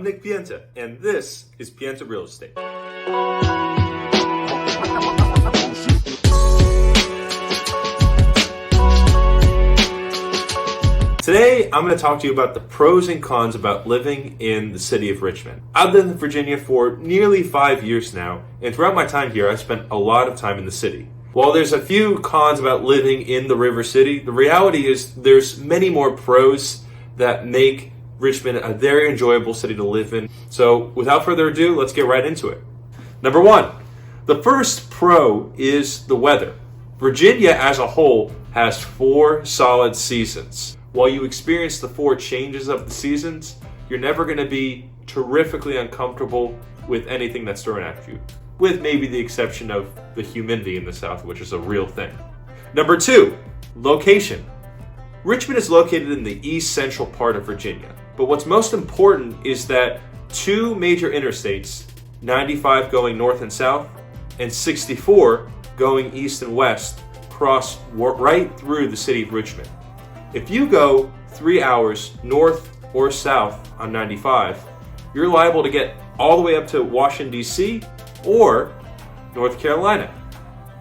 I'm Nick Pienta, and this is Pienta Real Estate. Today, I'm going to talk to you about the pros and cons about living in the city of Richmond. I've lived in Virginia for nearly 5 years now, and throughout my time here, I've spent a lot of time in the city. While there's a few cons about living in the River City, the reality is there's many more pros that make Richmond a very enjoyable city to live in. So without further ado, let's get right into it. Number one, the first pro is the weather. Virginia as a whole has 4 solid seasons. While you experience the 4 changes of the seasons, you're never going to be terrifically uncomfortable with anything that's thrown at you, with maybe the exception of the humidity in the south, which is a real thing. Number 2, location. Richmond is located in the east central part of Virginia, but what's most important is that 2 major interstates, 95 going north and south, and 64 going east and west, cross right through the city of Richmond. If you go 3 hours north or south on 95, you're liable to get all the way up to Washington, D.C. or North Carolina.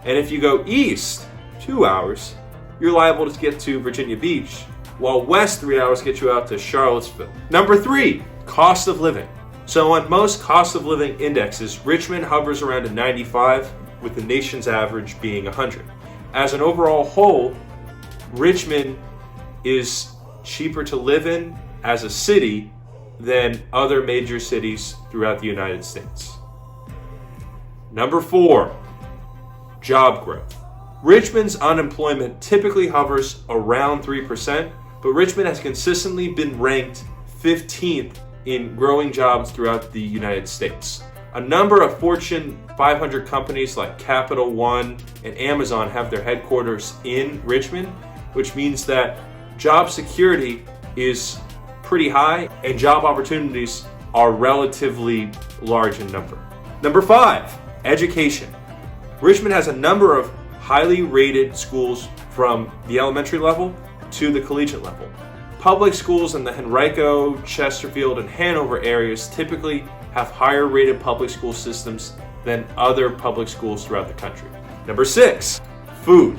And if you go east 2 hours, you're liable to get to Virginia Beach, while west 3 hours get you out to Charlottesville. Number 3, cost of living. So on most cost of living indexes, Richmond hovers around a 95, with the nation's average being 100. As an overall whole, Richmond is cheaper to live in as a city than other major cities throughout the United States. Number 4, job growth. Richmond's unemployment typically hovers around 3%, but Richmond has consistently been ranked 15th in growing jobs throughout the United States. A number of Fortune 500 companies like Capital One and Amazon have their headquarters in Richmond, which means that job security is pretty high and job opportunities are relatively large in number. Number 5, education. Richmond has a number of highly rated schools from the elementary level to the collegiate level. Public schools in the Henrico, Chesterfield, and Hanover areas typically have higher rated public school systems than other public schools throughout the country. Number 6, food.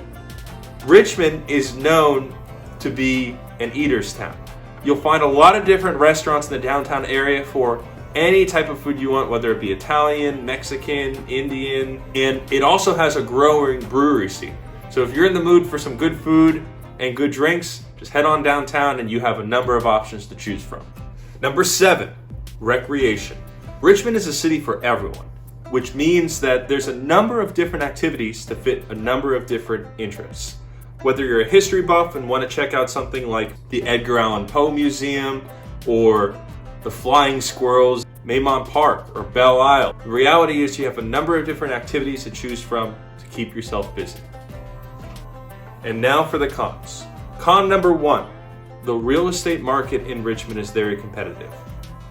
Richmond is known to be an eater's town. You'll find a lot of different restaurants in the downtown area for any type of food you want, whether it be Italian, Mexican, Indian, and it also has a growing brewery scene. So if you're in the mood for some good food and good drinks, just head on downtown and you have a number of options to choose from. Number 7, recreation. Richmond is a city for everyone, which means that there's a number of different activities to fit a number of different interests. Whether you're a history buff and want to check out something like the Edgar Allan Poe Museum or the Flying Squirrels, Maymont Park, or Belle Isle, the reality is you have a number of different activities to choose from to keep yourself busy. And now for the cons. Con number 1, the real estate market in Richmond is very competitive.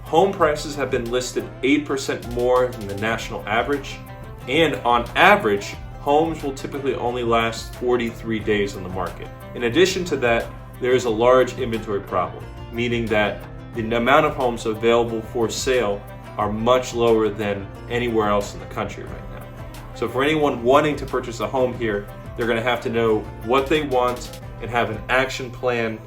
Home prices have been listed 8% more than the national average, and on average, homes will typically only last 43 days on the market. In addition to that, there is a large inventory problem, meaning that the amount of homes available for sale are much lower than anywhere else in the country right now. So for anyone wanting to purchase a home here, they're going to have to know what they want and have an action plan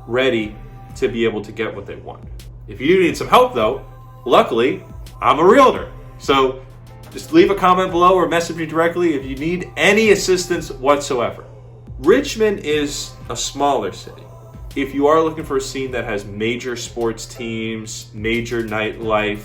ready to be able to get what they want. If you need some help though, luckily, I'm a realtor. So just leave a comment below or message me directly if you need any assistance whatsoever. Richmond is a smaller city. If you are looking for a scene that has major sports teams, major nightlife,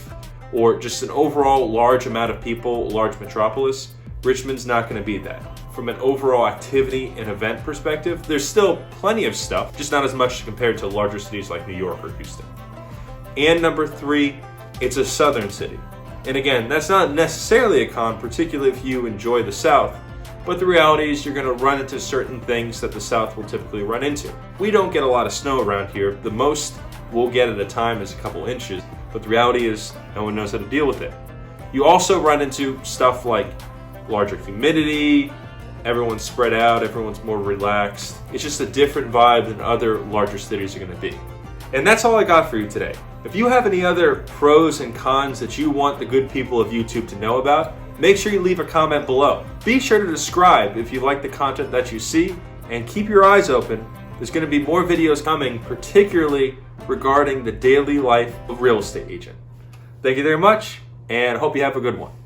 or just an overall large amount of people, large metropolis, Richmond's not going to be that. From an overall activity and event perspective, there's still plenty of stuff, just not as much compared to larger cities like New York or Houston. And number 3, it's a southern city. And again, that's not necessarily a con, particularly if you enjoy the South, but the reality is you're going to run into certain things that the South will typically run into. We don't get a lot of snow around here. The most we'll get at a time is a couple inches, but the reality is no one knows how to deal with it. You also run into stuff like larger humidity, everyone's spread out, everyone's more relaxed. It's just a different vibe than other larger cities are going to be. And that's all I got for you today. If you have any other pros and cons that you want the good people of YouTube to know about, make sure you leave a comment below. Be sure to subscribe if you like the content that you see, and keep your eyes open. There's going to be more videos coming, particularly regarding the daily life of a real estate agent. Thank you very much, and hope you have a good one.